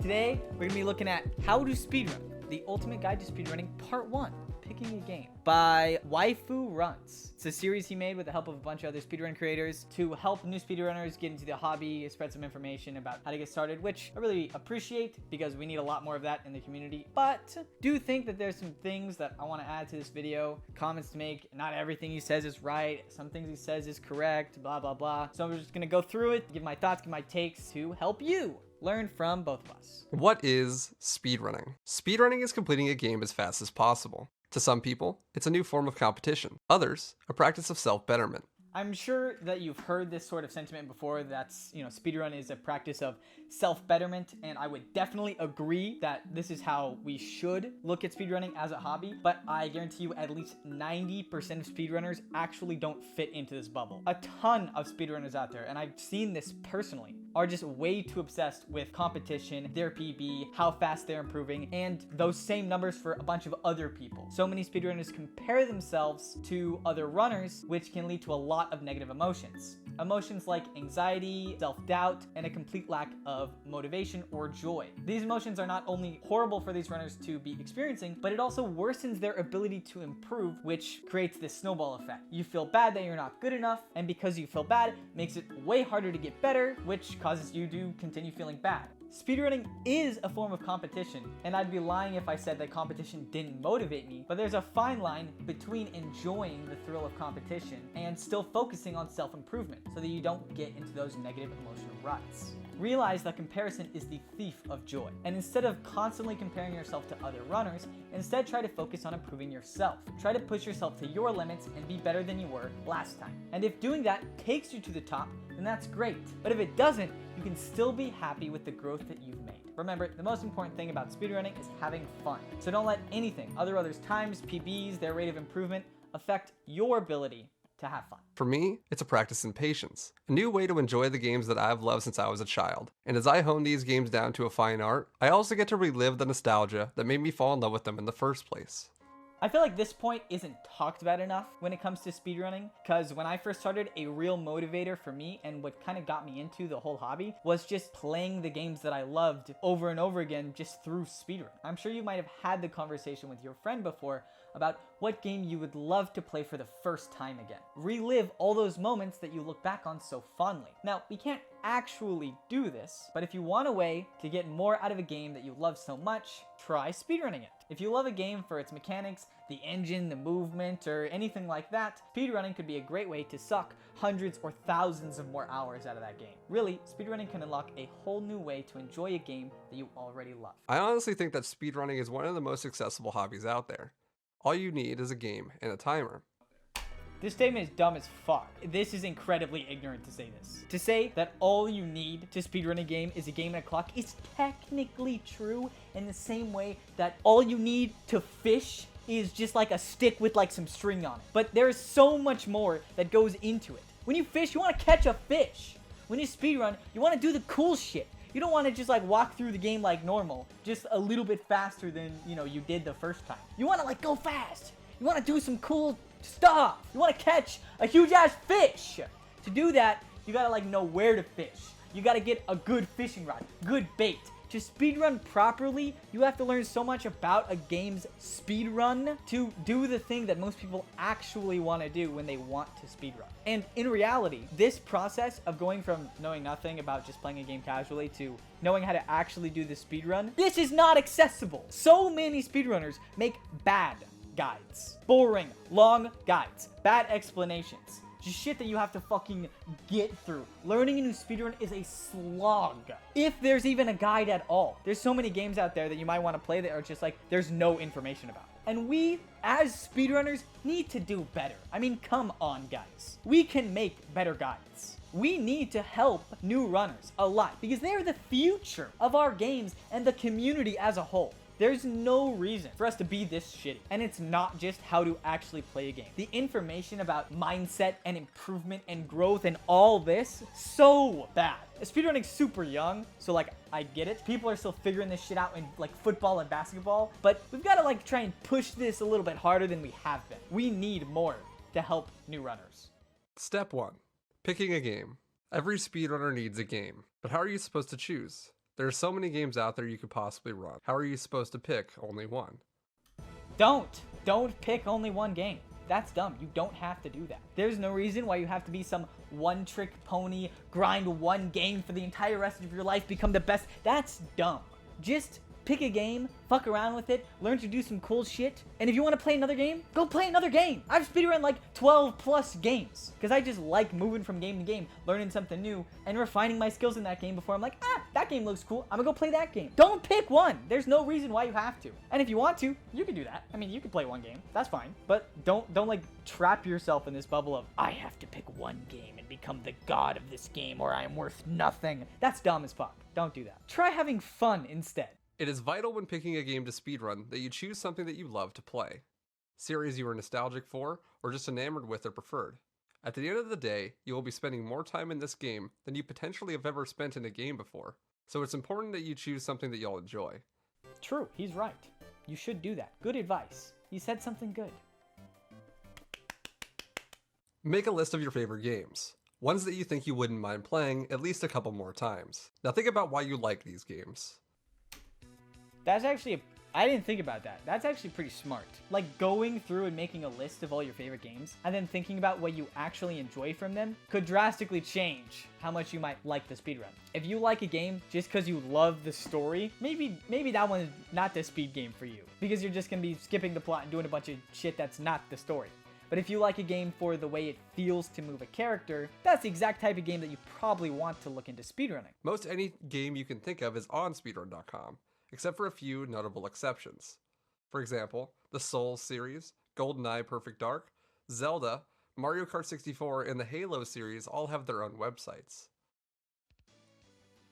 Today, we're gonna be looking at how to speedrun, the ultimate guide to speedrunning, part 1, picking a game, by WaifuRuns. It's a series he made with the help of a bunch of other speedrun creators to help new speedrunners get into the hobby, spread some information about how to get started, which I really appreciate because we need a lot more of that in the community. But do think that there's some things that I want to add to this video, comments to make. Not everything he says is right, some things he says is correct, blah blah blah. So I'm just gonna go through it, give my thoughts, give my takes to help you learn from both of us. What is speedrunning? Speedrunning is completing a game as fast as possible. To some people, it's a new form of competition. Others, a practice of self-betterment. I'm sure that you've heard this sort of sentiment before. That's, speedrun is a practice of self-betterment, and I would definitely agree that this is how we should look at speedrunning as a hobby, but I guarantee you at least 90% of speedrunners actually don't fit into this bubble. A ton of speedrunners out there, and I've seen this personally, are just way too obsessed with competition, their PB, how fast they're improving, and those same numbers for a bunch of other people. So many speedrunners compare themselves to other runners, which can lead to a lot of negative emotions. Emotions like anxiety, self-doubt, and a complete lack of motivation or joy. These emotions are not only horrible for these runners to be experiencing, but it also worsens their ability to improve, which creates this snowball effect. You feel bad that you're not good enough, and because you feel bad, makes it way harder to get better, which causes you to continue feeling bad. Speedrunning is a form of competition, and I'd be lying if I said that competition didn't motivate me, but there's a fine line between enjoying the thrill of competition and still focusing on self-improvement so that you don't get into those negative emotional ruts. Realize that comparison is the thief of joy, and instead of constantly comparing yourself to other runners, instead try to focus on improving yourself. Try to push yourself to your limits and be better than you were last time. And if doing that takes you to the top, then that's great. But if it doesn't, you can still be happy with the growth that you've made. Remember, the most important thing about speedrunning is having fun. So don't let anything, others' times, PBs, their rate of improvement, affect your ability to have fun. For me, it's a practice in patience, a new way to enjoy the games that I've loved since I was a child. And as I hone these games down to a fine art, I also get to relive the nostalgia that made me fall in love with them in the first place. I feel like this point isn't talked about enough when it comes to speedrunning, because when I first started, a real motivator for me and what kind of got me into the whole hobby was just playing the games that I loved over and over again just through speedrun. I'm sure you might have had the conversation with your friend before about what game you would love to play for the first time again. Relive all those moments that you look back on so fondly. Now, we can't actually do this, but if you want a way to get more out of a game that you love so much, try speedrunning it. If you love a game for its mechanics, the engine, the movement, or anything like that, speedrunning could be a great way to suck hundreds or thousands of more hours out of that game. Really, speedrunning can unlock a whole new way to enjoy a game that you already love. I honestly think that speedrunning is one of the most accessible hobbies out there. All you need is a game and a timer. This statement is dumb as fuck. This is incredibly ignorant to say this. To say that all you need to speedrun a game is a game and a clock is technically true in the same way that all you need to fish is just like a stick with like some string on it. But there's so much more that goes into it. When you fish, you want to catch a fish. When you speedrun, you want to do the cool shit. You don't want to just like walk through the game like normal, just a little bit faster than, you did the first time. You want to like go fast. You want to do some cool stuff. You want to catch a huge ass fish. To do that, you got to like know where to fish. You got to get a good fishing rod, good bait. To speedrun properly, you have to learn so much about a game's speedrun to do the thing that most people actually want to do when they want to speedrun. And in reality, this process of going from knowing nothing about just playing a game casually to knowing how to actually do the speedrun, this is not accessible. So many speedrunners make bad guides. Boring, long guides, bad explanations. Just shit that you have to fucking get through. Learning a new speedrun is a slog. If there's even a guide at all. There's so many games out there that you might want to play that are just like, there's no information about. And we, as speedrunners, need to do better. I mean, come on, guys. We can make better guides. We need to help new runners a lot because they're the future of our games and the community as a whole. There's no reason for us to be this shitty. And it's not just how to actually play a game. The information about mindset and improvement and growth and all this, so bad. Speedrunning's super young, so like, I get it. People are still figuring this shit out in like football and basketball, but we've got to like try and push this a little bit harder than we have been. We need more to help new runners. Step 1. Picking a game. Every speedrunner needs a game, but how are you supposed to choose? There are so many games out there you could possibly run. How are you supposed to pick only one? Don't pick only one game. That's dumb. You don't have to do that. There's no reason why you have to be some one-trick pony, grind one game for the entire rest of your life, become the best. That's dumb. Just pick a game, fuck around with it, learn to do some cool shit, and if you want to play another game, go play another game. I've speedrun like 12 plus games, because I just like moving from game to game, learning something new, and refining my skills in that game before I'm like, that game looks cool, I'm gonna go play that game. Don't pick one. There's no reason why you have to. And if you want to, you can do that. I mean, you can play one game, that's fine, but don't like trap yourself in this bubble of, I have to pick one game and become the god of this game or I am worth nothing. That's dumb as fuck. Don't do that. Try having fun instead. It is vital when picking a game to speedrun that you choose something that you love to play. Series you are nostalgic for, or just enamored with or preferred. At the end of the day, you will be spending more time in this game than you potentially have ever spent in a game before, so it's important that you choose something that you'll enjoy. True, he's right. You should do that. Good advice. He said something good. Make a list of your favorite games. Ones that you think you wouldn't mind playing at least a couple more times. Now think about why you like these games. That's actually, I didn't think about that. That's actually pretty smart. Like going through and making a list of all your favorite games and then thinking about what you actually enjoy from them could drastically change how much you might like the speedrun. If you like a game just because you love the story, maybe that one is not the speed game for you because you're just going to be skipping the plot and doing a bunch of shit that's not the story. But if you like a game for the way it feels to move a character, that's the exact type of game that you probably want to look into speedrunning. Most any game you can think of is on speedrun.com. Except for a few notable exceptions. For example, the Souls series, GoldenEye Perfect Dark, Zelda, Mario Kart 64, and the Halo series all have their own websites.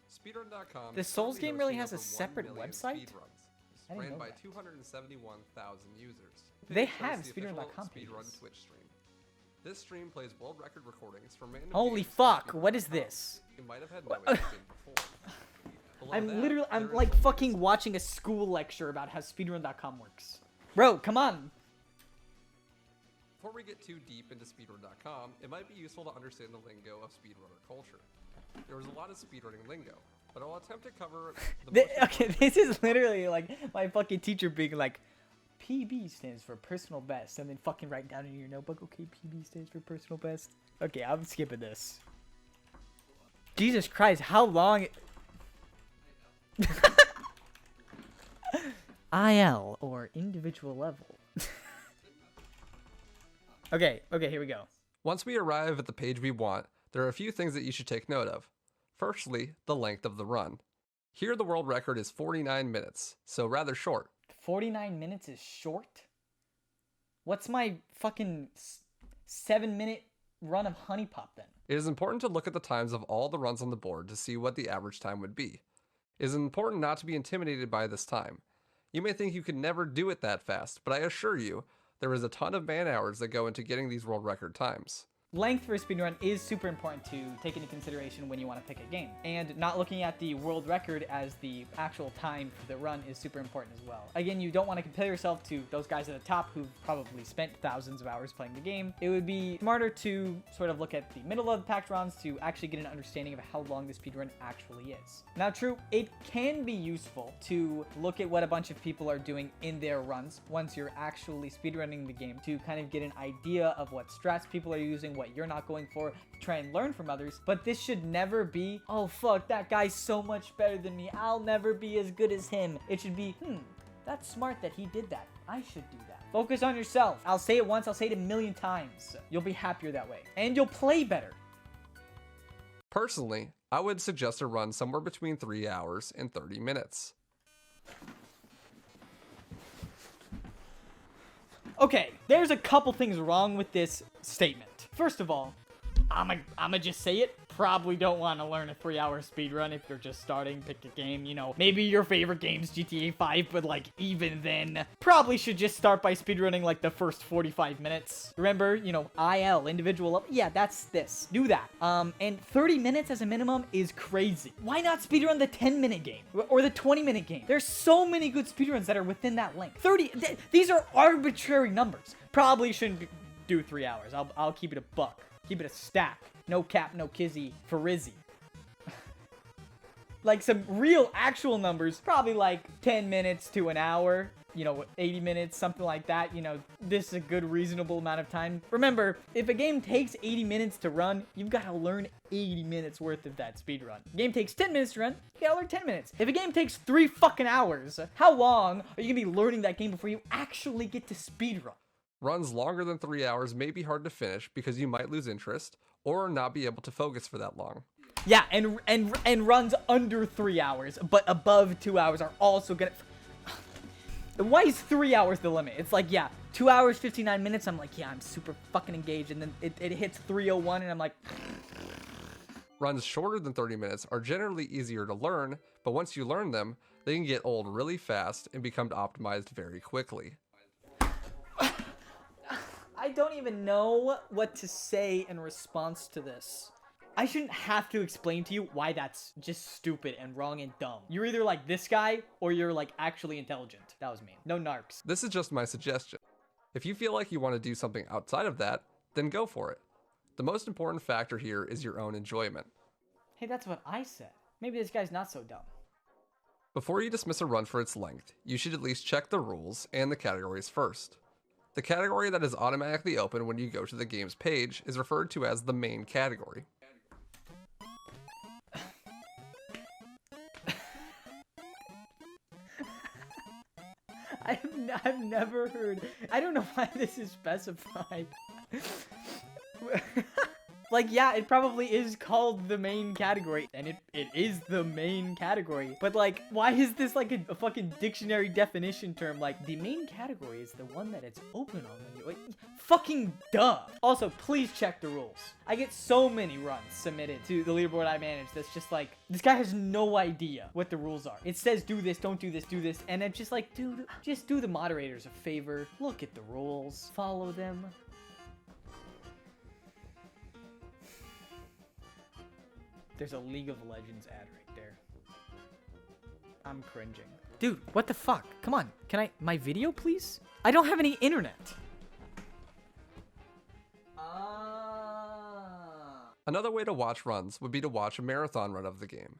Speedrun.com. The Souls game really has a separate website? I didn't know ran by that. 271,000 users. They Hosts have the Speedrun.com official Speedrun pages. Twitch stream. This stream plays world record recordings from random Holy games fuck, from what is Speedrun.com. this? You might have had no interest in before. Below I'm that, literally, there I'm is like the fucking latest. watching a school lecture about how speedrun.com works. Bro, come on. Before we get too deep into speedrun.com, it might be useful to understand the lingo of speedrunner culture. There was a lot of speedrunning lingo, but I'll attempt to cover the most Okay, this is literally like my fucking teacher being like, PB stands for personal best, and then fucking write down in your notebook, okay, PB stands for personal best. Okay, I'm skipping this. Jesus Christ, how long? IL, or individual level. Okay, here we go. Once we arrive at the page we want, there are a few things that you should take note of. Firstly, the length of the run. Here the world record is 49 minutes, so rather short. 49 minutes is short? What's my fucking 7-minute run of Honey Pop then? It is important to look at the times of all the runs on the board to see what the average time would be. It is important not to be intimidated by this time. You may think you could never do it that fast, but I assure you, there is a ton of man hours that go into getting these world record times. Length for a speedrun is super important to take into consideration when you want to pick a game. And not looking at the world record as the actual time for the run is super important as well. Again, you don't want to compare yourself to those guys at the top who've probably spent thousands of hours playing the game. It would be smarter to sort of look at the middle of the packed runs to actually get an understanding of how long the speedrun actually is. Now, true, it can be useful to look at what a bunch of people are doing in their runs once you're actually speedrunning the game to kind of get an idea of what strats people are using, what you're not going for, to try and learn from others. But this should never be, oh fuck, that guy's so much better than me, I'll never be as good as him. It should be, that's smart that he did that, I should do that. Focus on yourself. I'll say it once, I'll say it a million times. You'll be happier that way, and you'll play better. Personally, I would suggest a run somewhere between 3 hours and 30 minutes. Okay, there's a couple things wrong with this statement. First of all, I'ma just say it. Probably don't want to learn a 3-hour speedrun if you're just starting, pick a game, you know, maybe your favorite game's GTA 5, but like even then, probably should just start by speedrunning like the first 45 minutes. Remember, you know, IL, individual level, yeah, that's this. Do that. And 30 minutes as a minimum is crazy. Why not speedrun the 10-minute game or the 20-minute game? There's so many good speedruns that are within that length. These are arbitrary numbers. Probably shouldn't do 3 hours. I'll keep it a buck. Keep it a stack. No cap, no kizzy for Rizzy. Like some real actual numbers, probably like 10 minutes to an hour, you know, 80 minutes, something like that. You know, this is a good reasonable amount of time. Remember, if a game takes 80 minutes to run, you've got to learn 80 minutes worth of that speed run. Game takes 10 minutes to run, you gotta learn 10 minutes. If a game takes 3 fucking hours, how long are you gonna be learning that game before you actually get to speed run? Runs longer than 3 hours may be hard to finish because you might lose interest or not be able to focus for that long. Yeah, and runs under 3 hours, but above 2 hours are also gonna... Why is 3 hours the limit? It's like, yeah, 2 hours, 59 minutes, I'm like, yeah, I'm super fucking engaged, and then it hits 3:01, and I'm like... Runs shorter than 30 minutes are generally easier to learn, but once you learn them, they can get old really fast and become optimized very quickly. I don't even know what to say in response to this. I shouldn't have to explain to you why that's just stupid and wrong and dumb. You're either like this guy or you're like actually intelligent. That was mean. No narcs. This is just my suggestion. If you feel like you want to do something outside of that, then go for it. The most important factor here is your own enjoyment. Hey, that's what I said. Maybe this guy's not so dumb. Before you dismiss a run for its length, you should at least check the rules and the categories first. The category that is automatically open when you go to the game's page is referred to as the main category. I've never heard... I don't know why this is specified. Like, yeah, it probably is called the main category, and it is the main category. But, like, why is this, like, a fucking dictionary definition term? Like, the main category is the one that it's open on when you... Like, fucking duh! Also, please check the rules. I get so many runs submitted to the leaderboard I manage that's just like, this guy has no idea what the rules are. It says do this, don't do this, do this, and it's just like, dude, just do the moderators a favor. Look at the rules. Follow them. There's a League of Legends ad right there. I'm cringing. Dude, what the fuck? Come on. Can I... My video, please? I don't have any internet. Another way to watch runs would be to watch a marathon run of the game.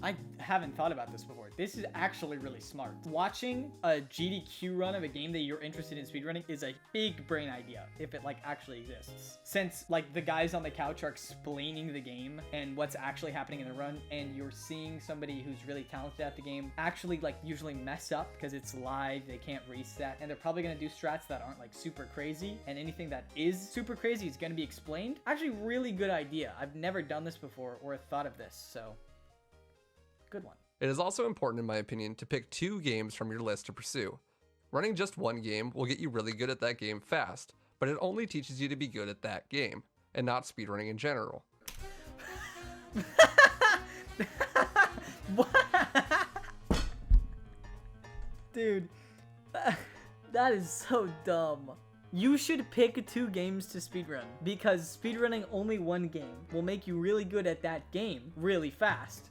I haven't thought about this before. This is actually really smart. Watching a GDQ run of a game that you're interested in speedrunning is a big brain idea, if it like actually exists. Since like the guys on the couch are explaining the game and what's actually happening in the run, and you're seeing somebody who's really talented at the game actually like usually mess up because it's live, they can't reset, and they're probably gonna do strats that aren't like super crazy, and anything that is super crazy is gonna be explained. Actually, really good idea. I've never done this before or thought of this, so good one. It is also important, in my opinion, to pick 2 games from your list to pursue. Running just one game will get you really good at that game fast, but it only teaches you to be good at that game, and not speedrunning in general. What? Dude, that is so dumb. You should pick 2 games to speedrun, because speedrunning only one game will make you really good at that game really fast.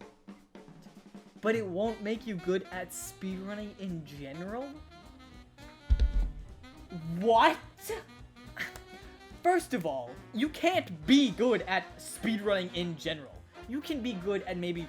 But it won't make you good at speedrunning in general? What? First of all, you can't be good at speedrunning in general. You can be good at maybe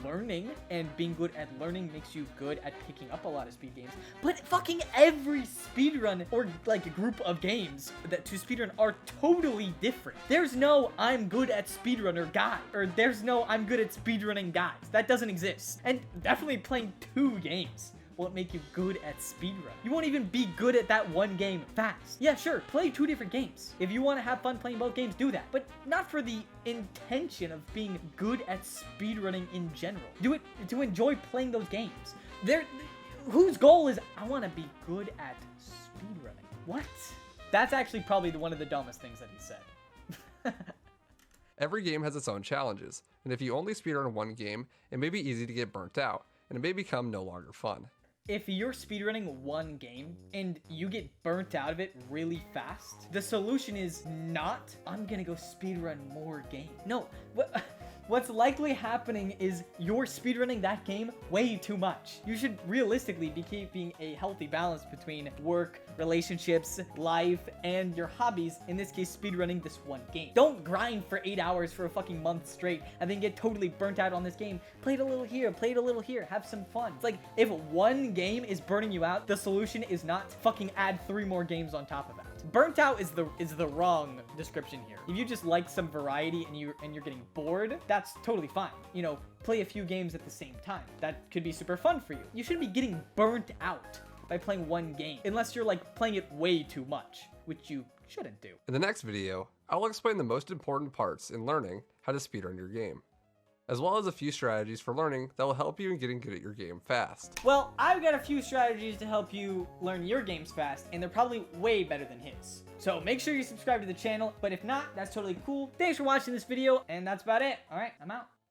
learning, and being good at learning makes you good at picking up a lot of speed games. But fucking every speedrun or like a group of games that to speedrun are totally different. There's no I'm good at speedrunner guy, or there's no I'm good at speedrunning guys. That doesn't exist. And definitely playing 2 games won't make you good at speedrun. You won't even be good at that one game fast. Yeah, sure, play 2 different games. If you want to have fun playing both games, do that. But not for the intention of being good at speedrunning in general. Do it to enjoy playing those games. Whose goal is, I want to be good at speedrunning. What? That's actually probably one of the dumbest things that he said. Every game has its own challenges, and if you only speedrun one game, it may be easy to get burnt out, and it may become no longer fun. If you're speedrunning one game and you get burnt out of it really fast, the solution is not, I'm gonna go speedrun more games. No, what's likely happening is you're speedrunning that game way too much. You should realistically be keeping a healthy balance between work, relationships, life, and your hobbies, in this case, speedrunning this one game. Don't grind for 8 hours for a fucking month straight and then get totally burnt out on this game. Play it a little here, play it a little here, have some fun. It's like, if one game is burning you out, the solution is not fucking add 3 more games on top of that. Burnt out is the wrong description here. If you just like some variety and you're getting bored, that's totally fine. You know, play a few games at the same time. That could be super fun for you. You shouldn't be getting burnt out by playing one game, unless you're like playing it way too much, which you shouldn't do. In the next video, I'll explain the most important parts in learning how to speedrun your game, as well as a few strategies for learning that will help you in getting good at your game fast. Well, I've got a few strategies to help you learn your games fast, and they're probably way better than his. So make sure you subscribe to the channel, but if not, that's totally cool. Thanks for watching this video, and that's about it. All right, I'm out.